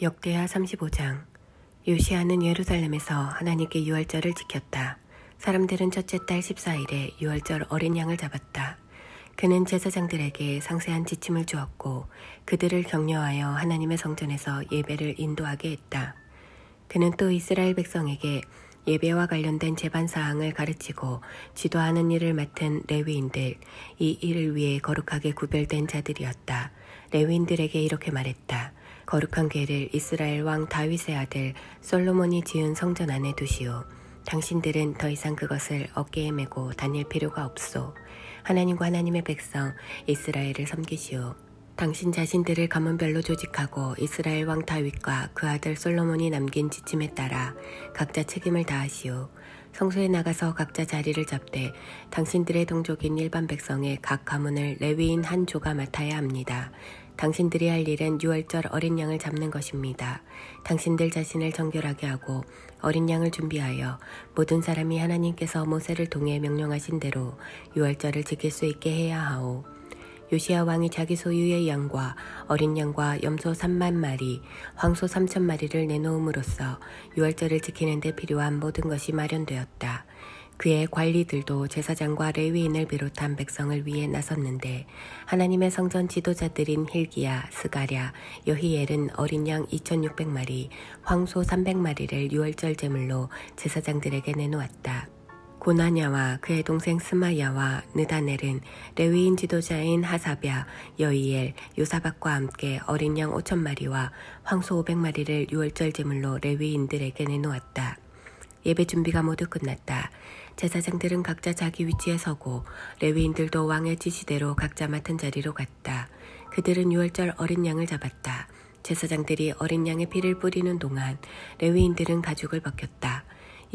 역대하 35장. 요시야는 예루살렘에서 하나님께 유월절을 지켰다. 사람들은 첫째 달 14일에 유월절 어린 양을 잡았다. 그는 제사장들에게 상세한 지침을 주었고 그들을 격려하여 하나님의 성전에서 예배를 인도하게 했다. 그는 또 이스라엘 백성에게 예배와 관련된 제반사항을 가르치고 지도하는 일을 맡은 레위인들, 이 일을 위해 거룩하게 구별된 자들이었다. 레위인들에게 이렇게 말했다. 거룩한 궤를 이스라엘 왕 다윗의 아들 솔로몬이 지은 성전 안에 두시오. 당신들은 더 이상 그것을 어깨에 메고 다닐 필요가 없소. 하나님과 하나님의 백성 이스라엘을 섬기시오. 당신 자신들을 가문별로 조직하고 이스라엘 왕 다윗과 그 아들 솔로몬이 남긴 지침에 따라 각자 책임을 다하시오. 성소에 나가서 각자 자리를 잡되 당신들의 동족인 일반 백성의 각 가문을 레위인 한 조가 맡아야 합니다. 당신들이 할 일은 유월절 어린 양을 잡는 것입니다. 당신들 자신을 정결하게 하고 어린 양을 준비하여 모든 사람이 하나님께서 모세를 통해 명령하신 대로 유월절을 지킬 수 있게 해야 하오. 요시야 왕이 자기 소유의 양과 어린 양과 염소 3만 마리, 황소 3천 마리를 내놓음으로써 유월절을 지키는 데 필요한 모든 것이 마련되었다. 그의 관리들도 제사장과 레위인을 비롯한 백성을 위해 나섰는데 하나님의 성전 지도자들인 hil기야, 스가랴, 여히엘은 어린 양 2,600마리, 황소 300마리를 유월절 제물로 제사장들에게 내놓았다. 고나냐와 그의 동생 스마야와 느다넬은 레위인 지도자인 하사랴, 여히엘, 요사박과 함께 어린 양 5,000마리와 황소 500마리를 유월절 제물로 레위인들에게 내놓았다. 예배 준비가 모두 끝났다. 제사장들은 각자 자기 위치에 서고 레위인들도 왕의 지시대로 각자 맡은 자리로 갔다. 그들은 유월절 어린 양을 잡았다. 제사장들이 어린 양의 피를 뿌리는 동안 레위인들은 가죽을 벗겼다.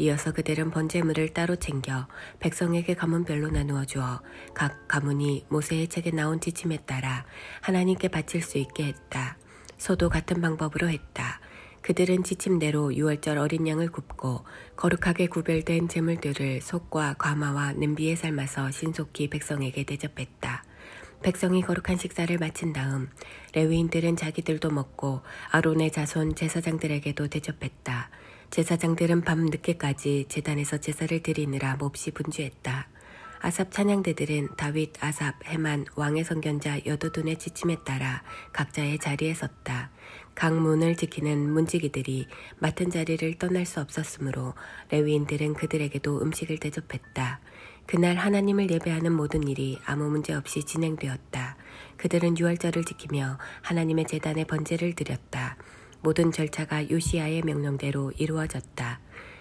이어서 그들은 번제물을 따로 챙겨 백성에게 가문별로 나누어 주어 각 가문이 모세의 책에 나온 지침에 따라 하나님께 바칠 수 있게 했다. 소도 같은 방법으로 했다. 그들은 지침대로 유월절 어린 양을 굽고 거룩하게 구별된 제물들을 솥과 과마와 냄비에 삶아서 신속히 백성에게 대접했다. 백성이 거룩한 식사를 마친 다음 레위인들은 자기들도 먹고 아론의 자손 제사장들에게도 대접했다. 제사장들은 밤 늦게까지 제단에서 제사를 드리느라 몹시 분주했다. 아삽 찬양대들은 다윗, 아삽, 헤만, 왕의 선견자 여두둔의 지침에 따라 각자의 자리에 섰다. 각 문을 지키는 문지기들이 맡은 자리를 떠날 수 없었으므로 레위인들은 그들에게도 음식을 대접했다. 그날 하나님을 예배하는 모든 일이 아무 문제 없이 진행되었다. 그들은 유월절을 지키며 하나님의 제단에 번제를 드렸다. 모든 절차가 요시야의 명령대로 이루어졌다.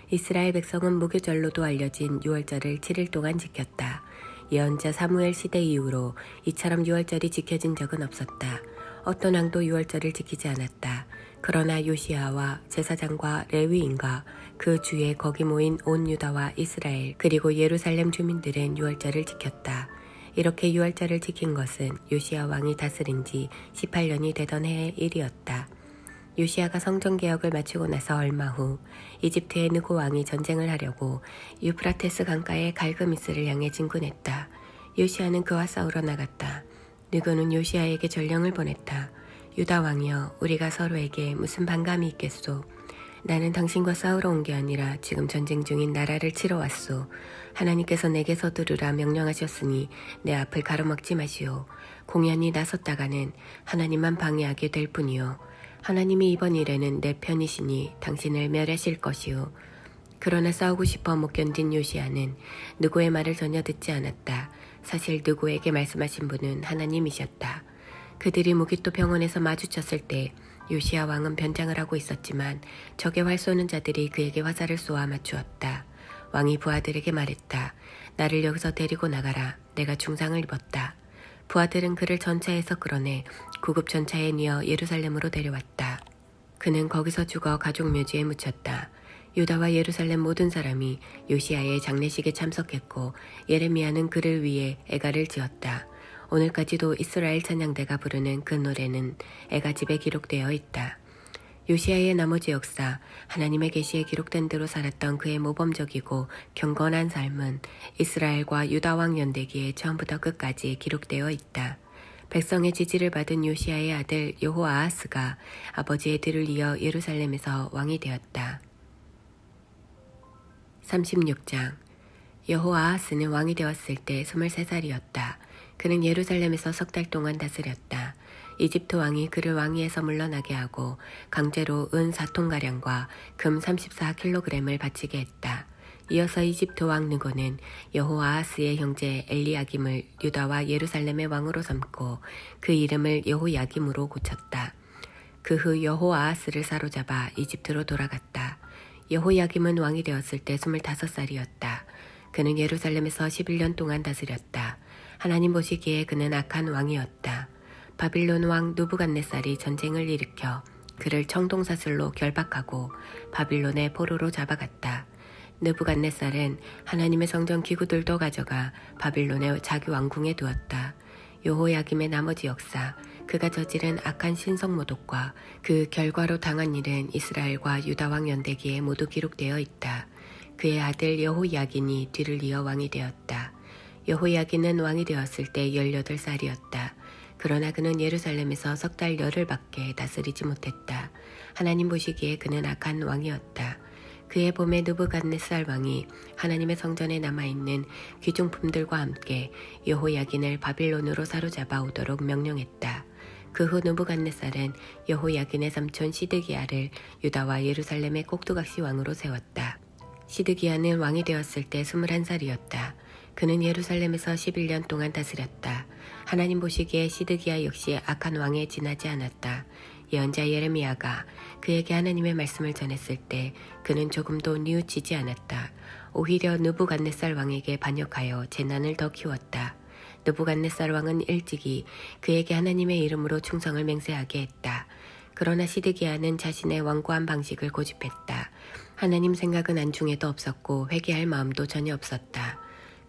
이스라엘 백성은 무교절로도 알려진 유월절을 7일 동안 지켰다. 예언자 사무엘 시대 이후로 이처럼 유월절이 지켜진 적은 없었다. 어떤 왕도 유월절을 지키지 않았다. 그러나 요시야와 제사장과 레위인과 그 주에 거기 모인 온 유다와 이스라엘 그리고 예루살렘 주민들은 유월절을 지켰다. 이렇게 유월절을 지킨 것은 요시야 왕이 다스린 지 18년이 되던 해의 일이었다. 요시야가 성전개혁을 마치고 나서 얼마 후 이집트의 느고 왕이 전쟁을 하려고 유프라테스 강가의 갈그미스를 향해 진군했다. 요시야는 그와 싸우러 나갔다. 느고는 요시야에게 전령을 보냈다. 유다 왕이여, 우리가 서로에게 무슨 반감이 있겠소. 나는 당신과 싸우러 온 게 아니라 지금 전쟁 중인 나라를 치러 왔소. 하나님께서 내게 서두르라 명령하셨으니 내 앞을 가로막지 마시오. 공연히 나섰다가는 하나님만 방해하게 될 뿐이요. 하나님이 이번 일에는 내 편이시니 당신을 멸하실 것이오. 그러나 싸우고 싶어 못 견딘 요시야는 느고의 말을 전혀 듣지 않았다. 사실 느고에게 말씀하신 분은 하나님이셨다. 그들이 무기토 병원에서 마주쳤을 때 요시야 왕은 변장을 하고 있었지만 적의 활 쏘는 자들이 그에게 화살을 쏘아 맞추었다. 왕이 부하들에게 말했다. 나를 여기서 데리고 나가라. 내가 중상을 입었다. 부하들은 그를 전차에서 끌어내 구급 전차에 이어 예루살렘으로 데려왔다. 그는 거기서 죽어 가족 묘지에 묻혔다. 유다와 예루살렘 모든 사람이 요시야의 장례식에 참석했고 예레미야는 그를 위해 애가를 지었다. 오늘까지도 이스라엘 찬양대가 부르는 그 노래는 애가집에 기록되어 있다. 요시야의 나머지 역사, 하나님의 계시에 기록된 대로 살았던 그의 모범적이고 경건한 삶은 이스라엘과 유다 왕 연대기에 처음부터 끝까지 기록되어 있다. 백성의 지지를 받은 요시야의 아들 여호아하스가 아버지의 뒤를 이어 예루살렘에서 왕이 되었다. 36장. 여호아하스는 왕이 되었을 때 23살이었다. 그는 예루살렘에서 6달 동안 다스렸다. 이집트 왕이 그를 왕위에서 물러나게 하고 강제로 은 4톤가량과 금 34kg을 바치게 했다. 이어서 이집트 왕 느고는 여호아하스의 형제 엘리야김을 유다와 예루살렘의 왕으로 삼고 그 이름을 여호야김으로 고쳤다. 그 후 여호아하스를 사로잡아 이집트로 돌아갔다. 여호야김은 왕이 되었을 때 25살이었다. 그는 예루살렘에서 11년 동안 다스렸다. 하나님 보시기에 그는 악한 왕이었다. 바빌론 왕 느부갓네살이 전쟁을 일으켜 그를 청동사슬로 결박하고 바빌론의 포로로 잡아갔다. 느부갓네살은 하나님의 성전 기구들도 가져가 바빌론의 자기 왕궁에 두었다. 여호야김의 나머지 역사, 그가 저지른 악한 신성모독과 그 결과로 당한 일은 이스라엘과 유다왕 연대기에 모두 기록되어 있다. 그의 아들 여호야긴이 뒤를 이어 왕이 되었다. 여호야긴은 왕이 되었을 때 18살이었다. 그러나 그는 예루살렘에서 6달 열흘밖에 다스리지 못했다. 하나님 보시기에 그는 악한 왕이었다. 그의 봄에 느부갓네살 왕이 하나님의 성전에 남아있는 귀중품들과 함께 여호야긴을 바빌론으로 사로잡아 오도록 명령했다. 그 후 느부갓네살은 여호야긴의 삼촌 시드기야를 유다와 예루살렘의 꼭두각시 왕으로 세웠다. 시드기야는 왕이 되었을 때 21살이었다. 그는 예루살렘에서 11년 동안 다스렸다. 하나님 보시기에 시드기야 역시 악한 왕에 지나지 않았다. 예언자 예레미야가 그에게 하나님의 말씀을 전했을 때 그는 조금도 뉘우치지 않았다. 오히려 느부갓네살 왕에게 반역하여 재난을 더 키웠다. 느부갓네살 왕은 일찍이 그에게 하나님의 이름으로 충성을 맹세하게 했다. 그러나 시드기야는 자신의 완고한 방식을 고집했다. 하나님 생각은 안중에도 없었고 회개할 마음도 전혀 없었다.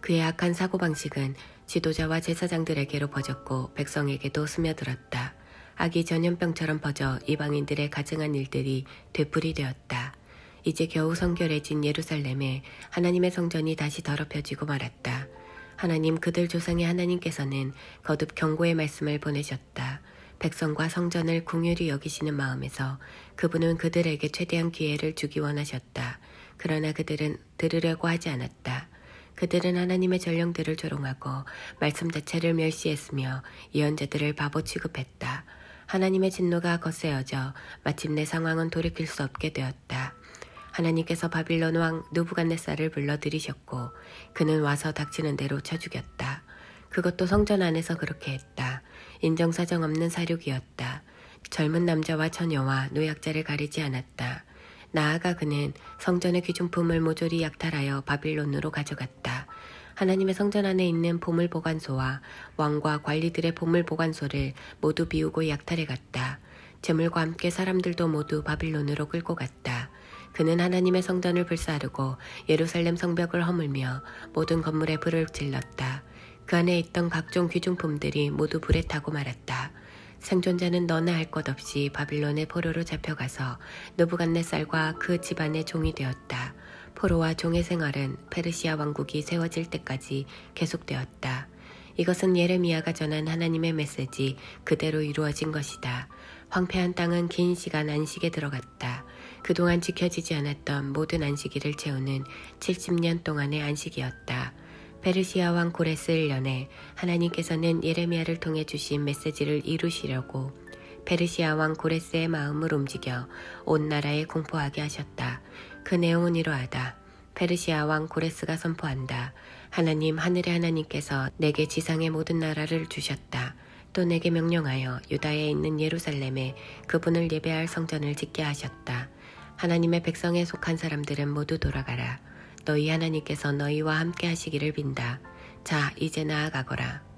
그의 악한 사고방식은 지도자와 제사장들에게로 퍼졌고 백성에게도 스며들었다. 악이 전염병처럼 퍼져 이방인들의 가증한 일들이 되풀이 되었다. 이제 겨우 성결해진 예루살렘에 하나님의 성전이 다시 더럽혀지고 말았다. 하나님 그들 조상의 하나님께서는 거듭 경고의 말씀을 보내셨다. 백성과 성전을 긍휼히 여기시는 마음에서 그분은 그들에게 최대한 기회를 주기 원하셨다. 그러나 그들은 들으려고 하지 않았다. 그들은 하나님의 전령들을 조롱하고 말씀 자체를 멸시했으며 예언자들을 바보 취급했다. 하나님의 진노가 거세어져 마침내 상황은 돌이킬 수 없게 되었다. 하나님께서 바빌론 왕 느부갓네살을 불러들이셨고 그는 와서 닥치는 대로 쳐 죽였다. 그것도 성전 안에서 그렇게 했다. 인정사정 없는 사륙이었다. 젊은 남자와 처녀와 노약자를 가리지 않았다. 나아가 그는 성전의 귀중품을 모조리 약탈하여 바빌론으로 가져갔다. 하나님의 성전 안에 있는 보물보관소와 왕과 관리들의 보물보관소를 모두 비우고 약탈해갔다. 재물과 함께 사람들도 모두 바빌론으로 끌고 갔다. 그는 하나님의 성전을 불사르고 예루살렘 성벽을 허물며 모든 건물에 불을 질렀다. 그 안에 있던 각종 귀중품들이 모두 불에 타고 말았다. 생존자는 너나 할 것 없이 바빌론의 포로로 잡혀가서 느부갓네살과 그 집안의 종이 되었다. 포로와 종의 생활은 페르시아 왕국이 세워질 때까지 계속되었다. 이것은 예레미야가 전한 하나님의 메시지 그대로 이루어진 것이다. 황폐한 땅은 긴 시간 안식에 들어갔다. 그동안 지켜지지 않았던 모든 안식일을 채우는 70년 동안의 안식이었다. 페르시아 왕 고레스 1년에 하나님께서는 예레미야를 통해 주신 메시지를 이루시려고 페르시아 왕 고레스의 마음을 움직여 온 나라에 공포하게 하셨다. 그 내용은 이러하다. 페르시아 왕 고레스가 선포한다. 하나님 하늘의 하나님께서 내게 지상의 모든 나라를 주셨다. 또 내게 명령하여 유다에 있는 예루살렘에 그분을 예배할 성전을 짓게 하셨다. 하나님의 백성에 속한 사람들은 모두 돌아가라. 너희 하나님께서 너희와 함께 하시기를 빈다. 자, 이제 나아가거라.